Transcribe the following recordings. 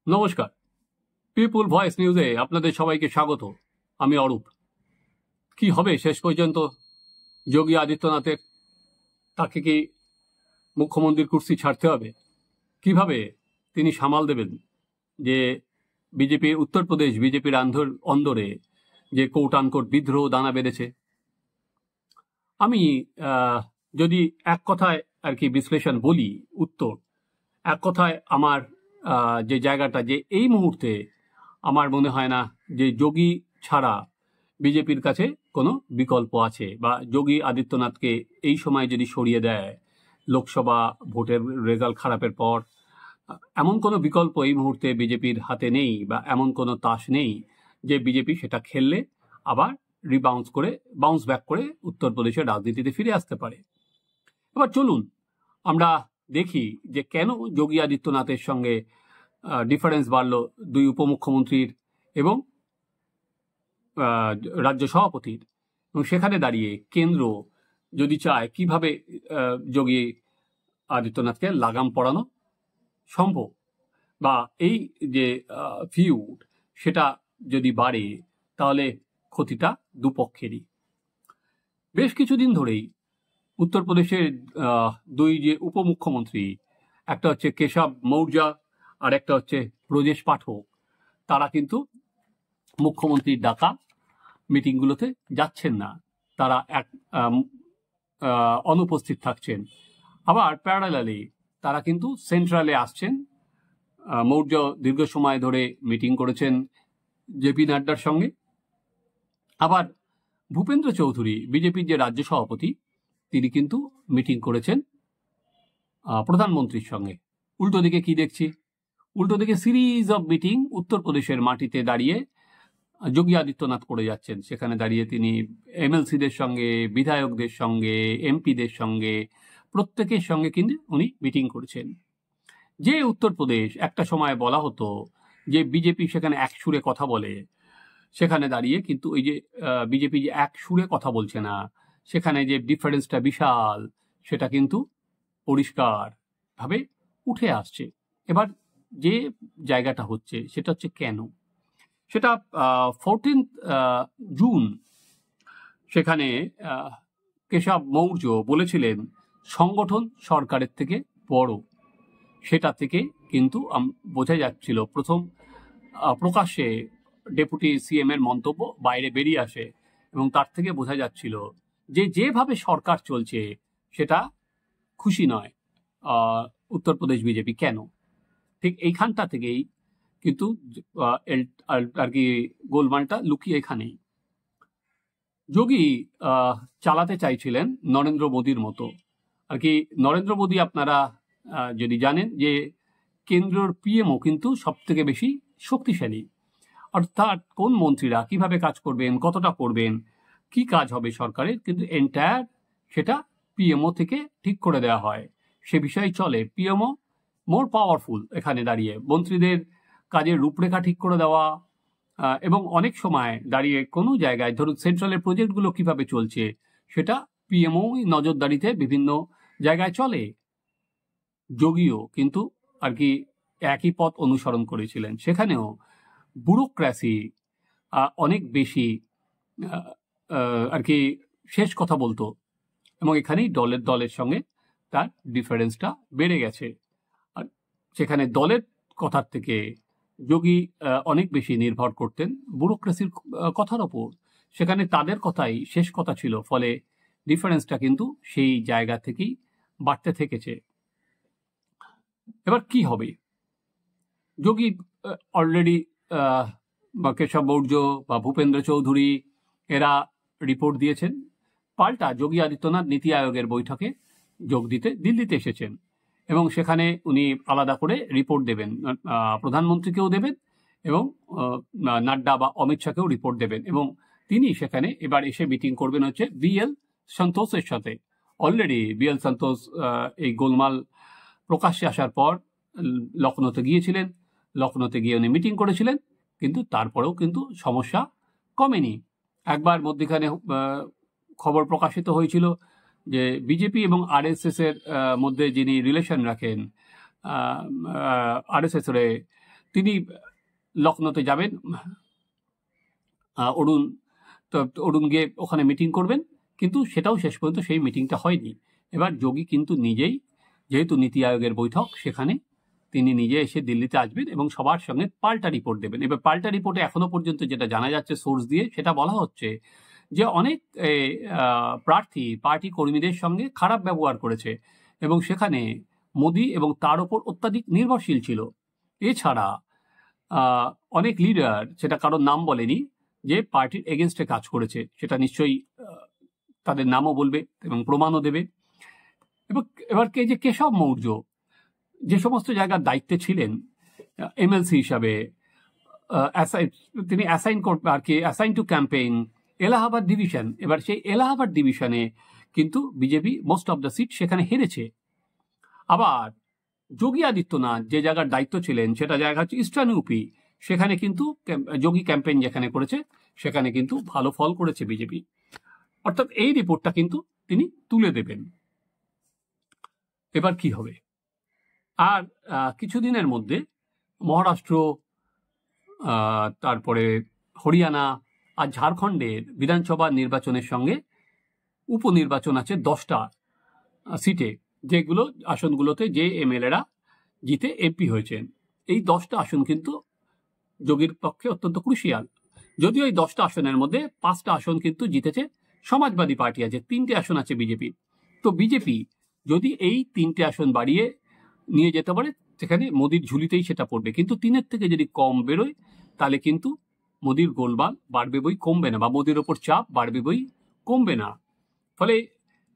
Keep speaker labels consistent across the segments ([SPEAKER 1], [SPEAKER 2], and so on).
[SPEAKER 1] নমস্কার, পিপুল ভয়েস নিউজে আপনাদের সবাইকে স্বাগত। আমি অরূপ। কি হবে শেষ পর্যন্ত যোগী আদিত্যনাথের? তাকে কি মুখ্যমন্ত্রীর কুর্সি ছাড়তে হবে? কিভাবে তিনি সামাল দেবেন যে বিজেপির উত্তরপ্রদেশ বিজেপির অন্দরে যে কোট আনকোট বিদ্রোহ দানা বেঁধেছে? আমি যদি এক কথায় আর কি বিশ্লেষণ বলি, উত্তর এক কথায় আমার যে জায়গাটা, যে এই মুহূর্তে আমার মনে হয় না যে যোগী ছাড়া বিজেপির কাছে কোনো বিকল্প আছে, বা যোগী আদিত্যনাথকে এই সময় যদি সরিয়ে দেয় লোকসভা ভোটের রেজাল্ট খারাপের পর, এমন কোনো বিকল্প এই মুহূর্তে বিজেপির হাতে নেই, বা এমন কোনো তাস নেই যে বিজেপি সেটা খেললে আবার বাউন্স ব্যাক করে উত্তরপ্রদেশের রাজনীতিতে ফিরে আসতে পারে। এবার চলুন আমরা দেখি যে কেন যোগী আদিত্যনাথের সঙ্গে ডিফারেন্স বাড়লো দুই উপমুখ্যমন্ত্রীর এবং রাজ্য সভাপতির, এবং সেখানে দাঁড়িয়ে কেন্দ্র যদি চায় কিভাবে যোগী আদিত্যনাথকে লাগাম পরানো সম্ভব, বা এই যে ফিউড সেটা যদি বাড়ে তাহলে ক্ষতিটা দুপক্ষেরই। বেশ কিছুদিন ধরেই উত্তরপ্রদেশের দুই যে উপমুখ্যমন্ত্রী, একটা হচ্ছে কেশব মৌর্য আর একটা হচ্ছে ব্রজেশ পাঠক, তারা কিন্তু মুখ্যমন্ত্রীর ডাকা মিটিংগুলোতে যাচ্ছেন না, তারা অনুপস্থিত থাকছেন। আবার প্যারালালি তারা কিন্তু সেন্ট্রালে আসছেন। মৌর্য দীর্ঘ সময় ধরে মিটিং করেছেন জেপি নাড্ডার সঙ্গে। আবার ভূপেন্দ্র চৌধুরী, বিজেপির যে রাজ্য সভাপতি, তিনি কিন্তু মিটিং করেছেন প্রধানমন্ত্রীর সঙ্গে। উল্টো দিকে কি দেখছি? উল্টো দিকে সিরিজ অফ মিটিং উত্তরপ্রদেশের মাটিতে দাঁড়িয়ে যোগী আদিত্যনাথ করে যাচ্ছেন। সেখানে দাঁড়িয়ে তিনি এমএলসিদের সঙ্গে, বিধায়কদের সঙ্গে, এমপিদের সঙ্গে, প্রত্যেকের সঙ্গে কিন্তু উনি মিটিং করেছেন। যে উত্তরপ্রদেশ একটা সময় বলা হতো যে বিজেপি সেখানে এক সুরে কথা বলে, সেখানে দাঁড়িয়ে কিন্তু ওই যে বিজেপি যে এক সুরে কথা বলছে না, সেখানে যে ডিফারেন্সটা বিশাল, সেটা কিন্তু পরিষ্কার ভাবে উঠে আসছে। এবার যে জায়গাটা হচ্ছে সেটা হচ্ছে কেন, সেটা 14 জুন সেখানে কেশব মৌর্য বলেছিলেন সংগঠন সরকারের থেকে বড়। সেটা থেকে কিন্তু বোঝা যাচ্ছিল, প্রথম প্রকাশ্যে ডেপুটি সিএম এর মন্তব্য বাইরে বেরিয়ে আসে, এবং তার থেকে বোঝা যাচ্ছিল যে যেভাবে সরকার চলছে সেটা খুশি নয় উত্তরপ্রদেশ বিজেপি। কেন? ঠিক এইখানটা থেকেই কিন্তু আর কি গোলমালটা লুকিয়ে এখানেই। যোগী চালাতে চাইছিলেন নরেন্দ্র মোদীর মতো আর কি। নরেন্দ্র মোদী আপনারা যদি জানেন যে কেন্দ্রের পিএমও কিন্তু সব থেকে বেশি শক্তিশালী, অর্থাৎ কোন মন্ত্রীরা কিভাবে কাজ করবেন, কতটা করবেন, কি কাজ হবে সরকারের, কিন্তু এন্টায়ার সেটা পিএমও থেকে ঠিক করে দেওয়া হয়। সে বিষয়ে চলে। পিএমও মোর পাওয়ারফুল এখানে দাঁড়িয়ে, মন্ত্রীদের কাজের রূপরেখা ঠিক করে দেওয়া, এবং অনেক সময় দাঁড়িয়ে কোনো জায়গায় ধরুন সেন্ট্রালের প্রজেক্টগুলো কিভাবে চলছে সেটা পিএমও নজরদারিতে বিভিন্ন জায়গায় চলে। যোগীও কিন্তু আর কি একই পথ অনুসরণ করেছিলেন। সেখানেও ব্যুরোক্রেসি অনেক বেশি আর কি শেষ কথা বলতো, এবং এখানেই দলের সঙ্গে তার ডিফারেন্সটা বেড়ে গেছে। আর সেখানে দলের কথার থেকে যোগী অনেক বেশি নির্ভর করতেন ব্যুরোক্রেসির কথার ওপর। সেখানে তাদের কথাই শেষ কথা ছিল, ফলে ডিফারেন্সটা কিন্তু সেই জায়গা থেকেই বাড়তে থেকেছে। এবার কি হবে? যোগী অলরেডি বা কেশব মৌর্য বা ভূপেন্দ্র চৌধুরী এরা রিপোর্ট দিয়েছেন। পাল্টা যোগী আদিত্যনাথ নীতি আয়োগের বৈঠকে যোগ দিতে দিল্লিতে এসেছেন, এবং সেখানে উনি আলাদা করে রিপোর্ট দেবেন, প্রধানমন্ত্রীকেও দেবেন এবং নাড্ডা বা অমিত শাহকেও রিপোর্ট দেবেন। এবং তিনি সেখানে এবার এসে মিটিং করবেন হচ্ছে বিএল সন্তোষের সাথে। অলরেডি বিএল সন্তোষ এই গোলমাল প্রকাশ্যে আসার পর লখনৌতে গিয়েছিলেন। লখনৌতে গিয়ে উনি মিটিং করেছিলেন, কিন্তু তারপরেও কিন্তু সমস্যা কমেনি। একবার মধ্যখানে খবর প্রকাশিত হয়েছিল যে বিজেপি এবং আরএসএস এর মধ্যে যিনি রিলেশন রাখেন, আরএসএস এর তিনি লখনৌতে যাবেন, অরুণ গিয়ে ওখানে মিটিং করবেন, কিন্তু সেটাও শেষ পর্যন্ত সেই মিটিংটা হয়নি। এবার যোগী কিন্তু নিজেই, যেহেতু নীতি আয়োগের বৈঠক, সেখানে তিনি নিজে এসে দিল্লিতে আসবেন এবং সবার সঙ্গে পাল্টা রিপোর্ট দেবেন। এবার পাল্টা রিপোর্টে এখনো পর্যন্ত যেটা জানা যাচ্ছে সোর্স দিয়ে, সেটা বলা হচ্ছে যে অনেক প্রার্থী পার্টি কর্মীদের সঙ্গে খারাপ ব্যবহার করেছে এবং সেখানে মোদি এবং তার ওপর অত্যাধিক নির্ভরশীল ছিল। এছাড়া অনেক লিডার, সেটা কারোর নাম বলেনি, যে পার্টির এগেনস্টে কাজ করেছে, সেটা নিশ্চয়ই তাদের নামও বলবে এবং প্রমাণও দেবে। এবার যে কেশব মৌর্য যে সমস্ত জায়গার দায়িত্বে ছিলেন এমএলসি হিসাবে, তিনি assign to campaign Allahabad division. এবার সেই এলাহাবাদ ডিভিশনে কিন্তু BJP most of the seat সেখানে হেরেছে। আবার যোগী আদিত্যনাথ যে জায়গার দায়িত্ব ছিলেন, সেটা জায়গা হচ্ছে ইস্টার্ন ইউপি, সেখানে কিন্তু যোগী ক্যাম্পেইন যেখানে করেছে সেখানে কিন্তু ভালো ফল করেছে বিজেপি। অর্থাৎ এই রিপোর্টটা কিন্তু তিনি তুলে দেবেন। এবার কি হবে? আর কিছুদিনের মধ্যে মহারাষ্ট্র, তারপরে হরিয়ানা আর ঝাড়খণ্ডের বিধানসভা নির্বাচনের সঙ্গে উপনির্বাচন আছে 10টা সিটে, যেগুলো আসনগুলোতে যে এমএলএরা জিতে এমপি হয়েছেন। এই 10টা আসন কিন্তু যোগীর পক্ষে অত্যন্ত ক্রুশিয়াল। যদিও এই 10টা আসনের মধ্যে 5টা আসন কিন্তু জিতেছে সমাজবাদী পার্টি, আছে 3টে আসন আছে বিজেপি। তো বিজেপি যদি এই 3টে আসন বাড়িয়ে নিয়ে যেতে পারে, সেখানে মোদির ঝুলিতেই সেটা পড়বে। কিন্তু 3-এর থেকে যদি কম বেরোয়, তাহলে কিন্তু মোদির গোলমাল বাড়বে বই কমবে না, বা মোদির ওপর চাপ বাড়বে বই কমবে না। ফলে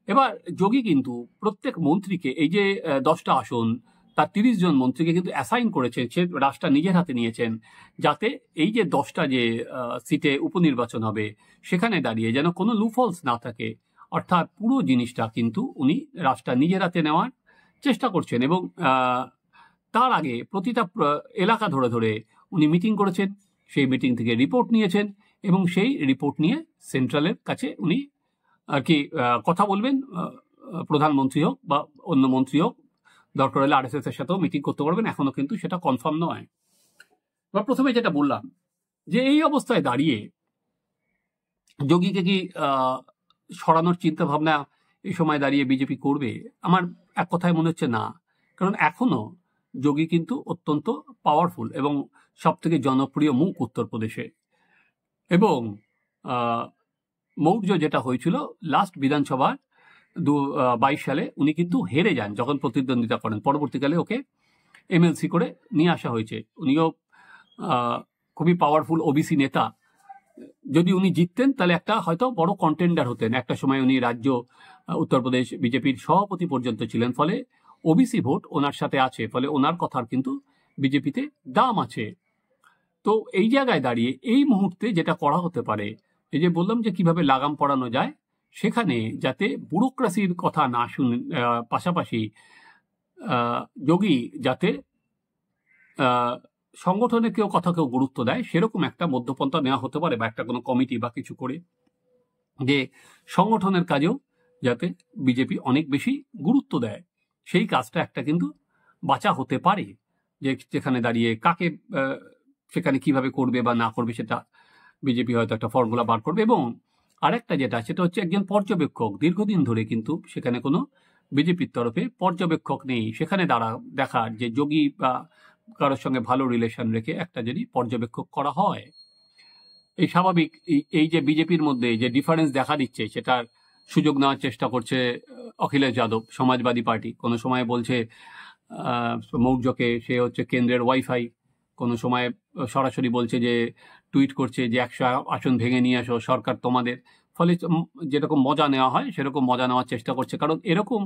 [SPEAKER 1] এবার যোগী কিন্তু প্রত্যেক মন্ত্রীকে, এই যে 10টা আসন, তার 30 জন মন্ত্রীকে কিন্তু অ্যাসাইন করেছেন, সে রাজটা নিজের হাতে নিয়েছেন, যাতে এই যে 10টা যে সিটে উপনির্বাচন হবে, সেখানে দাঁড়িয়ে যেন কোনো লুফলস না থাকে। অর্থাৎ পুরো জিনিসটা কিন্তু উনি রাজটা নিজের হাতে নেওয়ার চেষ্টা করছেন। এবং তার আগে প্রতিটা এলাকা ধরে ধরে উনি মিটিং করেছেন, সেই মিটিং থেকে রিপোর্ট নিয়েছেন এবং সেই রিপোর্ট নিয়ে সেন্ট্রালের কাছে উনি আর কি কথা বলবেন। প্রধানমন্ত্রী হোক বা অন্য মন্ত্রী হোক, দরকার হলে আরএসএস এর সাথেও মিটিং করতে পারবেন, এখনো কিন্তু সেটা কনফার্ম নয়। এবার প্রথমে যেটা বললাম, যে এই অবস্থায় দাঁড়িয়ে যোগীকে কি সরানোর চিন্তা ভাবনা এই সময় দাঁড়িয়ে বিজেপি করবে? আমার এক কথায় মনে হচ্ছে না। কারণ এখনো যোগী কিন্তু অত্যন্ত পাওয়ারফুল এবং সব থেকে জনপ্রিয় মুখ উত্তরপ্রদেশে। এবং মৌর্য যেটা হয়েছিল লাস্ট বিধানসভা 22 সালে, উনি কিন্তু হেরে যান যখন প্রতিদ্বন্দ্বিতা করেন। পরবর্তীকালে ওকে এমএলসি করে নিয়ে আসা হয়েছে। উনিও খুবই পাওয়ারফুল ওবিসি নেতা। যদি উনি জিততেন তাহলে একটা হয়তো বড় কন্টেন্ডার হতেন। একটা সময় উনি রাজ্য উত্তরপ্রদেশ বিজেপির সভাপতি পর্যন্ত ছিলেন। ফলে ওবিসি ভোট ওনার সাথে আছে, ফলে ওনার কথার কিন্তু বিজেপিতে দাম আছে। তো এই জায়গায় দাঁড়িয়ে এই মুহূর্তে যেটা করা হতে পারে, এই যে বললাম যে কিভাবে লাগাম পড়ানো যায়, সেখানে যাতে ব্যুরোক্রেসির কথা না শুনে, পাশাপাশি যোগী যাতে সংগঠনে কেউ গুরুত্ব দেয়, সেরকম একটা মধ্যপন্থা নেওয়া হতে পারে, বা একটা কোনো কমিটি বা কিছু করে, যে সংগঠনের কাজেও যাতে বিজেপি অনেক বেশি গুরুত্ব দেয়। সেই কাজটা একটা কিন্তু বাঁচা হতে পারে, যে যেখানে দাঁড়িয়ে কাকে সেখানে কিভাবে করবে বা না করবে, সেটা বিজেপি হয়তো একটা ফর্মুলা বার করবে। এবং আরেকটা যেটা, সেটা হচ্ছে একজন পর্যবেক্ষক। দীর্ঘদিন ধরে কিন্তু সেখানে কোনো বিজেপির তরফে পর্যবেক্ষক নেই। সেখানে দেখার যে যোগী বা কারোর সঙ্গে ভালো রিলেশন রেখে একটা যদি পর্যবেক্ষক করা হয়, এই স্বাভাবিক এই যে বিজেপির মধ্যে যে ডিফারেন্স দেখা দিচ্ছে, সেটার সুযোগ নেওয়ার চেষ্টা করছে অখিলেশ যাদব, সমাজবাদী পার্টি। কোনো সময় বলছে মৌর্যকে সে হচ্ছে কেন্দ্রের ওয়াইফাই, কোনো সময় সরাসরি বলছে, যে টুইট করছে যে 100 আসন ভেঙে নিয়ে আসো, সরকার তোমাদের। ফলে যেরকম মজা নেওয়া হয় সেরকম মজা নেওয়ার চেষ্টা করছে। কারণ এরকম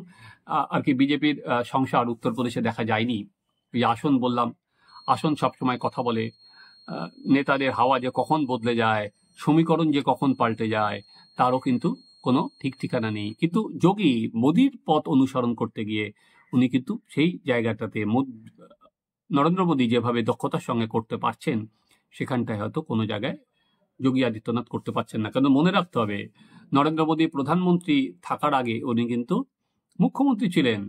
[SPEAKER 1] আর কি বিজেপির সংসার উত্তরপ্রদেশে দেখা যায়নি। এই আসন বললাম, আসন সবসময় কথা বলে, নেতাদের হাওয়া যে কখন বদলে যায়, সমীকরণ যে কখন পাল্টে যায়, তারও কিন্তু কোনো ঠিক ঠিকানা নেই। কিন্তু যোগী মোদির পথ অনুসরণ করতে গিয়ে উনি কিন্তু সেই জায়গাটাতে নরেন্দ্র মোদী যেভাবে দক্ষতার সঙ্গে করতে পারছেন, সেখানটায় হয়তো কোনো জায়গায় যোগী আদিত্যনাথ করতে পারছেন না। কারণ মনে রাখতে হবে, নরেন্দ্র মোদী প্রধানমন্ত্রী থাকার আগে উনি কিন্তু মুখ্যমন্ত্রী ছিলেন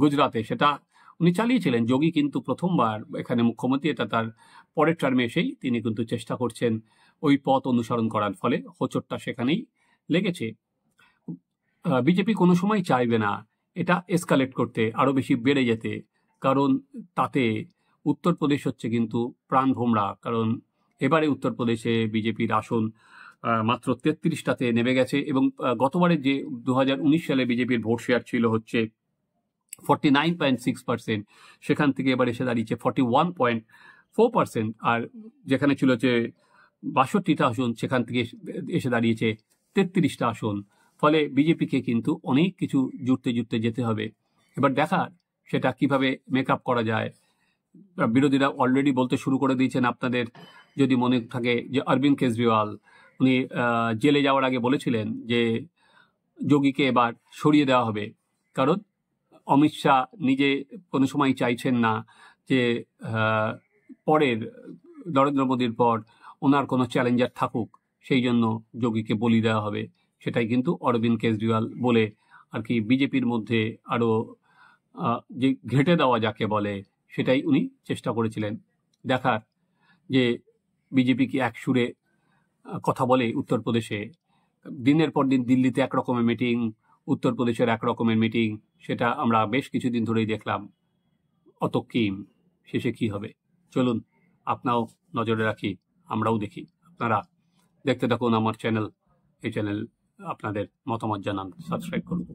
[SPEAKER 1] গুজরাটে। সেটা উনি চালিয়েছিলেন। যোগী কিন্তু প্রথমবার এখানে মুখ্যমন্ত্রী, এটা তার পরের টার্মে এসেই তিনি কিন্তু চেষ্টা করছেন ওই পথ অনুসরণ করার, ফলে হোঁচটটা সেখানেই লেগেছে। বিজেপি কোনো সময় চাইবে না এটা এসকালেট করতে, আরো বেশি বেড়ে যেতে, কারণ তাতে উত্তরপ্রদেশ হচ্ছে কিন্তু প্রাণভোমরা। কারণ এবারে উত্তরপ্রদেশে বিজেপির আসন মাত্র 33টাতে নেমে গেছে, এবং গতবারের যে 2019 সালে বিজেপির ভোট শেয়ার ছিল হচ্ছে 49.6%, সেখান থেকে এবার এসে দাঁড়িয়েছে 41.4%, আর যেখানে ছিল যে 62টা আসন সেখান থেকে এসে দাঁড়িয়েছে 33টা আসন। ফলে বিজেপিকে কিন্তু অনেক কিছু জুড়তে জুড়তে যেতে হবে। এবার দেখার সেটা কিভাবে মেকআপ করা যায়। বিরোধীরা অলরেডি বলতে শুরু করে দিয়েছেন, আপনাদের যদি মনে থাকে যে অরবিন্দ কেজরিওয়াল উনি জেলে যাওয়ার আগে বলেছিলেন যে যোগীকে এবার সরিয়ে দেওয়া হবে, কারণ অমিত শাহ নিজে কোনো সময় চাইছেন না যে পরের নরেন্দ্র মোদীর পর ওনার কোনো চ্যালেঞ্জার থাকুক, সেই জন্য যোগীকে বলি দেওয়া হবে। সেটাই কিন্তু অরবিন্দ কেজরিওয়াল বলে আর কি বিজেপির মধ্যে আরো যে ঘেঁটে দেওয়া যাকে বলে, সেটাই উনি চেষ্টা করেছিলেন। দেখার যে বিজেপি কি এক সুরে কথা বলে উত্তরপ্রদেশে। দিনের পর দিন দিল্লিতে একরকমের মিটিং, উত্তরপ্রদেশের একরকমের মিটিং, সেটা আমরা বেশ কিছুদিন ধরেই দেখলাম। অত কিম শেষে কি হবে, চলুন আপনাও নজরে রাখি, আমরাও দেখি। আপনারা দেখতে থাকুন আমার চ্যানেল। এই চ্যানেল আপনাদের মতামত জানান, সাবস্ক্রাইব করুন।